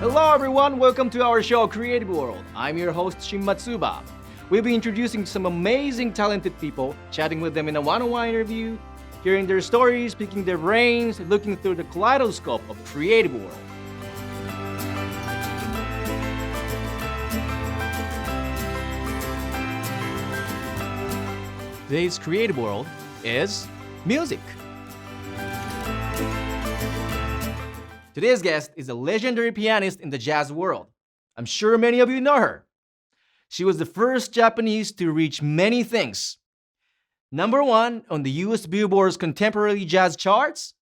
Hello everyone, welcome to our show Creative World. I'm your host Shin Matsuba. We'll be introducing some amazing talented people, chatting with them in a one-on-one interview, hearing their stories, picking their brains, looking through the kaleidoscope of Creative World. Today's Creative World is music. Today's guest is a legendary pianist in the jazz world. I'm sure many of you know her. She was the first Japanese to reach many things. Number 1 on the US Billboard's contemporary jazz charts.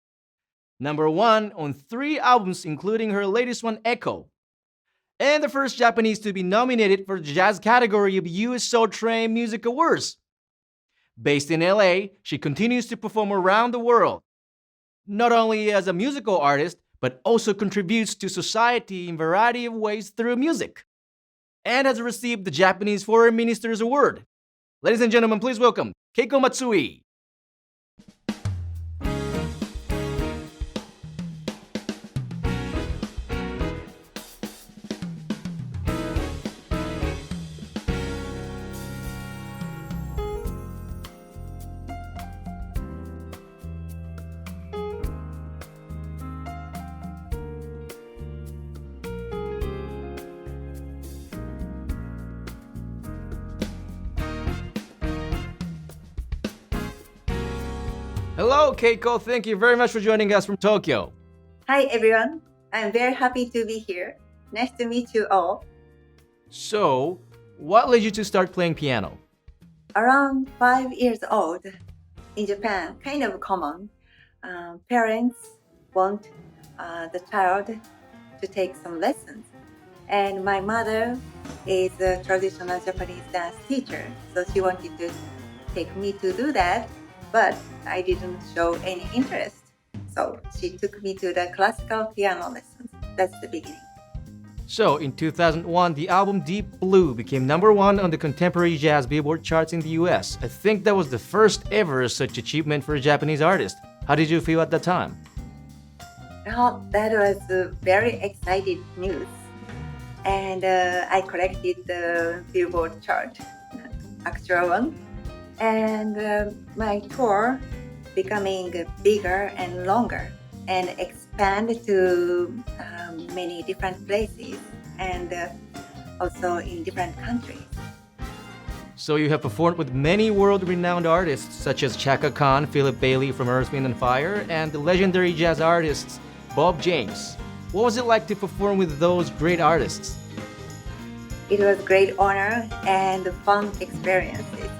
Number 1 on 3 albums including her latest one, Echo. And the first Japanese to be nominated for the jazz category of US Soul Train Music Awards. Based in LA, she continues to perform around the world, not only as a musical artist, but also contributes to society in a variety of ways through music, and has received the Japanese Foreign Minister's Award. Ladies and gentlemen, please welcome Keiko Matsui. Hello, Keiko. Thank you very much for joining us from Tokyo. Hi, everyone. I'm very happy to be here. Nice to meet you all. So, what led you to start playing piano? Around 5 years old, in Japan, kind of common. Parents want the child to take some lessons. And my mother is a traditional Japanese dance teacher, so she wanted to take me to do that. But I didn't show any interest. So she took me to the classical piano lessons. That's the beginning. So, in 2001, the album Deep Blue became number 1 on the contemporary jazz Billboard charts in the US. I think that was the first ever such achievement for a Japanese artist. How did you feel at the time? Well, that was a very exciting news. And I collected the Billboard chart, actual one. And my tour becoming bigger and longer and expand to many different places and also in different countries. So you have performed with many world-renowned artists such as Chaka Khan, Philip Bailey from Earth, Wind & Fire, and the legendary jazz artists Bob James. What was it like to perform with those great artists? It was a great honor and fun experiences.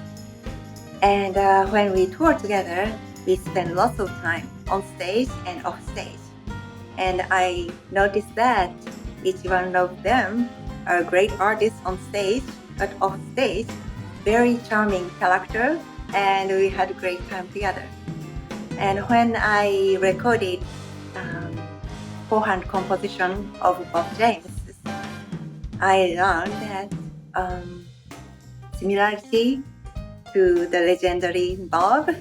And when we tour together, we spend lots of time on stage and off stage. And I noticed that each one of them are great artists on stage, but off stage, very charming character, and we had a great time together. And when I recorded forehand composition of Bob James, I learned that similarity to the legendary Bob,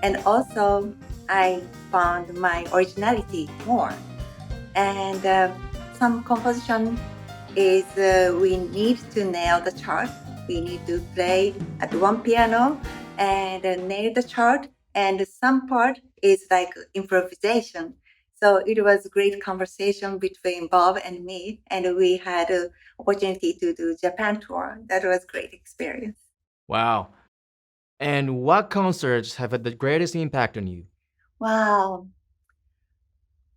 and also I found my originality more. And some composition is we need to nail the chart. We need to play at one piano and nail the chart, and some part is like improvisation. So it was a great conversation between Bob and me, and we had an opportunity to do Japan tour. That was a great experience. Wow. And what concerts have had the greatest impact on you? Wow.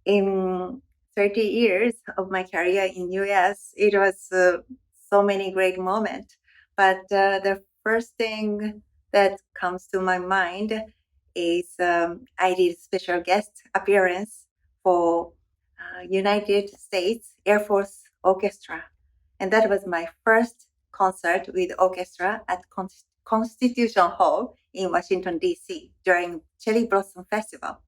In 30 years of my career in US, it was so many great moments. But the first thing that comes to my mind is I did special guest appearance for United States Air Force Orchestra. And that was my first concert with orchestra at Constitution Hall in Washington, D.C. during Cherry Blossom Festival.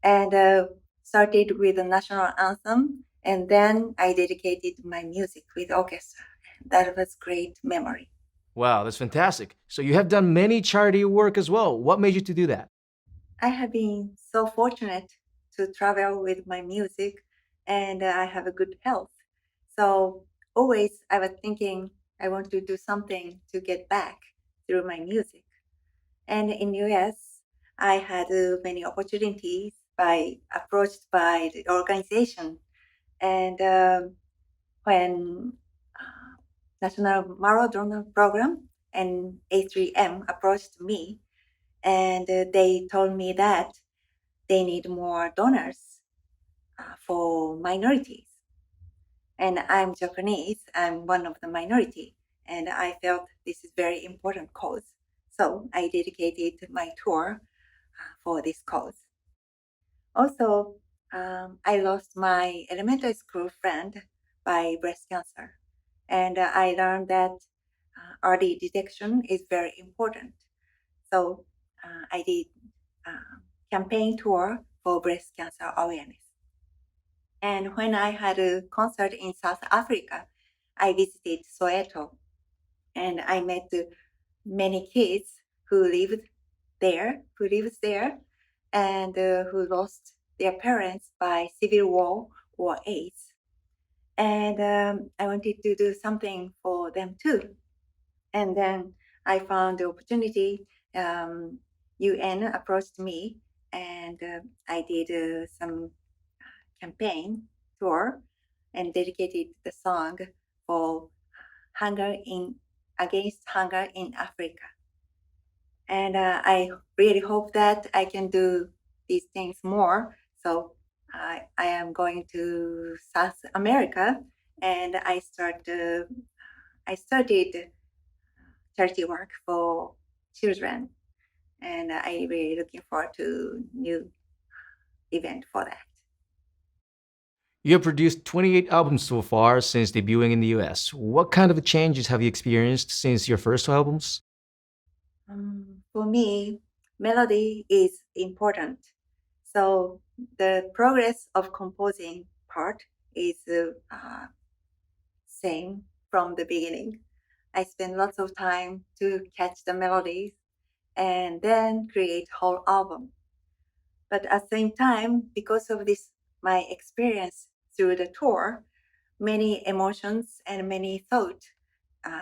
And started with the national anthem, and then I dedicated my music with orchestra. That was great memory. Wow, that's fantastic. So you have done many charity work as well. What made you to do that? I have been so fortunate to travel with my music, and I have a good health. So always I was thinking I want to do something to get back through my music. And in US, I had many opportunities approached by the organization. And when National Maradona Program and A3M approached me, and they told me that they need more donors for minorities. And I'm Japanese, I'm one of the minority, and I felt this is very important cause. So I dedicated my tour for this cause. Also, I lost my elementary school friend by breast cancer. And I learned that early detection is very important. So I did a campaign tour for breast cancer awareness. And when I had a concert in South Africa, I visited Soweto, and I met many kids who lives there, and who lost their parents by civil war or AIDS. And I wanted to do something for them too. And then I found the opportunity. UN approached me, and I did some campaign tour and dedicated the song for against hunger in Africa. And I really hope that I can do these things more. So I am going to South America, and I started charity work for children, and I really looking forward to new event for that. You have produced 28 albums so far since debuting in the US. What kind of changes have you experienced since your first two albums? For me, melody is important. So the progress of composing part is same from the beginning. I spend lots of time to catch the melodies and then create whole album. But at the same time, because of this, my experience through the tour, many emotions and many thoughts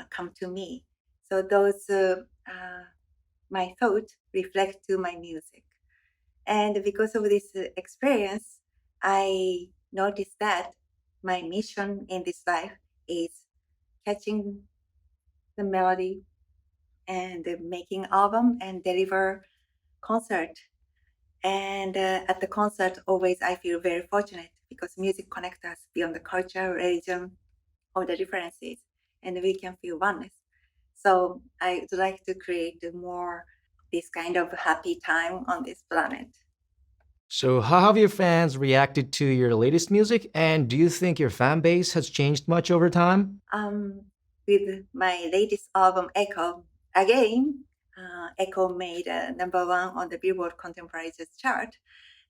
come to me. So those my thoughts reflect to my music. And because of this experience, I noticed that my mission in this life is catching the melody and making album and deliver concert. And at the concert, always I feel very fortunate because music connects us beyond the culture, religion, or the differences, and we can feel oneness. So I would like to create more this kind of happy time on this planet. So, how have your fans reacted to your latest music? And do you think your fan base has changed much over time? With my latest album, Echo, again, Echo made #1 on the Billboard Contemporary Jazz chart.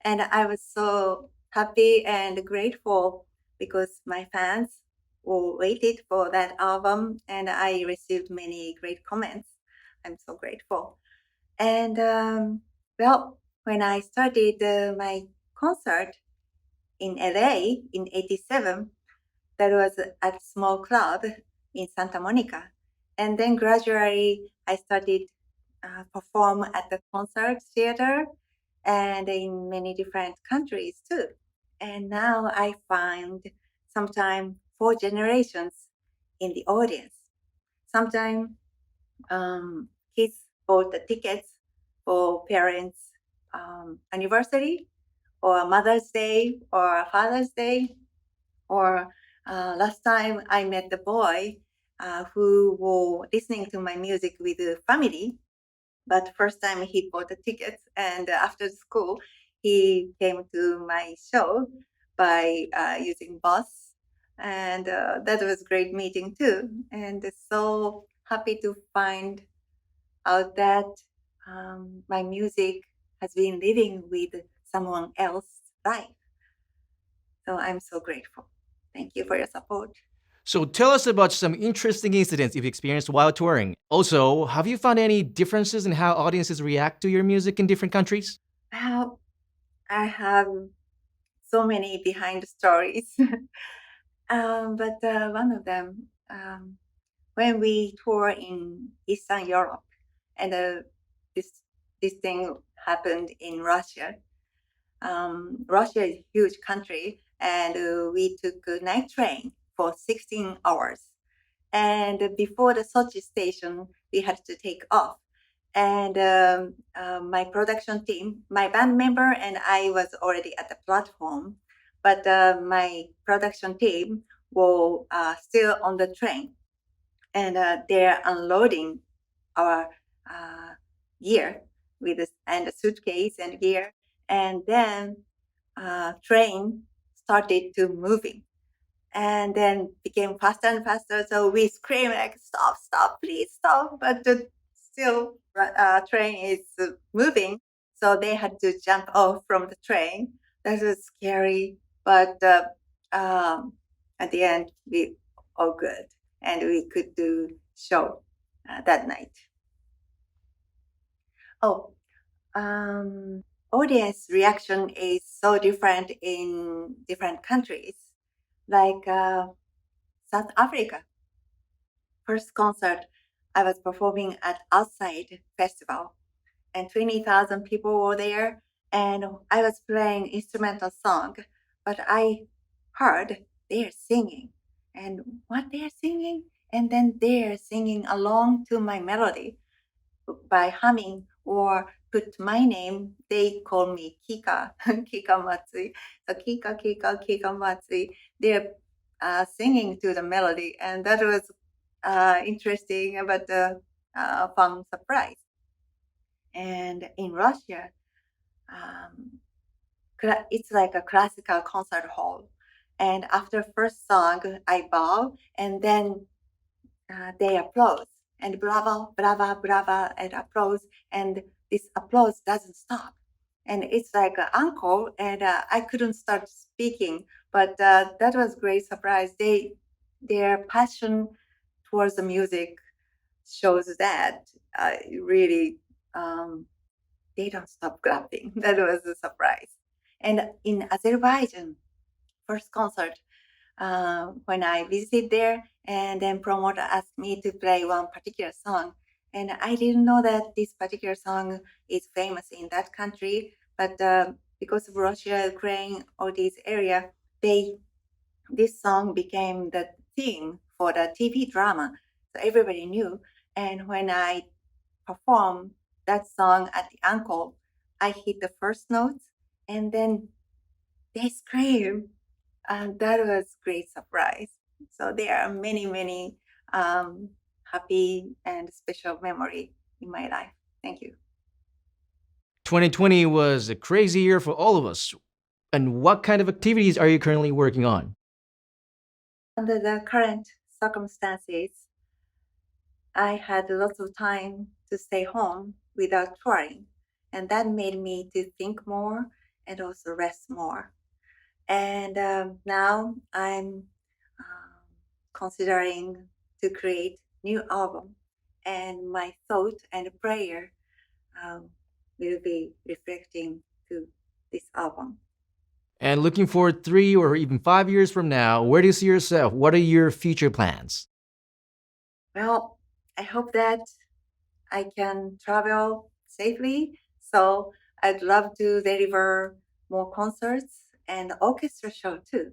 And I was so happy and grateful because my fans waited for that album, and I received many great comments. I'm so grateful. And when I started my concert in LA in '87, that was at a small club in Santa Monica. And then gradually I started perform at the concert theater and in many different countries too. And now I find sometimes 4 generations in the audience. Sometimes kids bought the tickets for parents' anniversary or Mother's Day or Father's Day. Or last time I met the boy who were listening to my music with the family, but first time he bought the tickets, and after school he came to my show by using bus, and that was great meeting too. And so happy to find out that my music has been living with someone else's life. So I'm so grateful. Thank you for your support. So, tell us about some interesting incidents you've experienced while touring. Also, have you found any differences in how audiences react to your music in different countries? Well, I have so many behind stories. But one of them, when we tour in Eastern Europe, and this thing happened in Russia. Russia is a huge country, and we took a night train for 16 hours. And before the Sochi station, we had to take off. And my production team, my band member, and I was already at the platform, but my production team were still on the train, and they're unloading our gear and a suitcase and gear, and then train started to moving, and then became faster and faster. So we scream like, "Stop! Stop! Please stop!" But still, train is moving, so they had to jump off from the train. That was scary, but at the end, we all good, and we could do show that night. Oh, audience reaction is so different in different countries. Like South Africa, first concert, I was performing at Outside Festival, and 20,000 people were there, and I was playing instrumental song, but I heard they're singing, and what they're singing, and then they're singing along to my melody by humming or put my name. They call me Kika, Kika Matsui. So Kika Matsui. They're singing to the melody, and that was interesting, but fun surprise. And in Russia, it's like a classical concert hall. And after first song, I bow, and then they applause, and bravo, brava, brava, and applause, and this applause doesn't stop. And it's like an encore, and I couldn't start speaking, but that was great surprise. Their passion towards the music shows that really they don't stop clapping. That was a surprise. And in Azerbaijan, first concert, when I visited there, and then promoter asked me to play one particular song, and I didn't know that this particular song is famous in that country, but because of Russia, Ukraine, all these area, this song became the theme for the TV drama, so everybody knew. And when I performed that song at the encore, I hit the first notes, and then they scream. And that was great surprise. So there are many happy and special memory in my life. Thank you. 2020 was a crazy year for all of us. And what kind of activities are you currently working on? Under the current circumstances, I had lots of time to stay home without touring, and that made me to think more and also rest more. And now I'm considering to create new album, and my thought and prayer will be reflecting to this album. And looking forward 3 or even 5 years from now, where do you see yourself? What are your future plans? Well, I hope that I can travel safely, so I'd love to deliver more concerts and orchestra show too.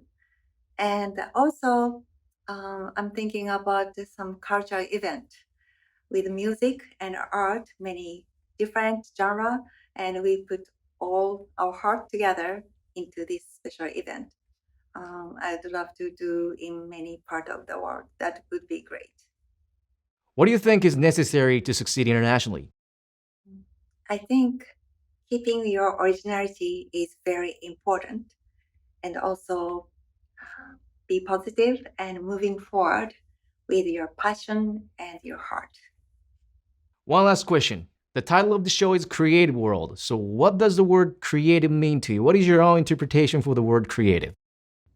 And also, I'm thinking about some cultural event with music and art, many different genre, and we put all our heart together into this special event. I'd love to do in many parts of the world. That would be great. What do you think is necessary to succeed internationally? I think keeping your originality is very important, and also be positive and moving forward with your passion and your heart. One last question. The title of the show is Creative World. So what does the word creative mean to you? What is your own interpretation for the word creative?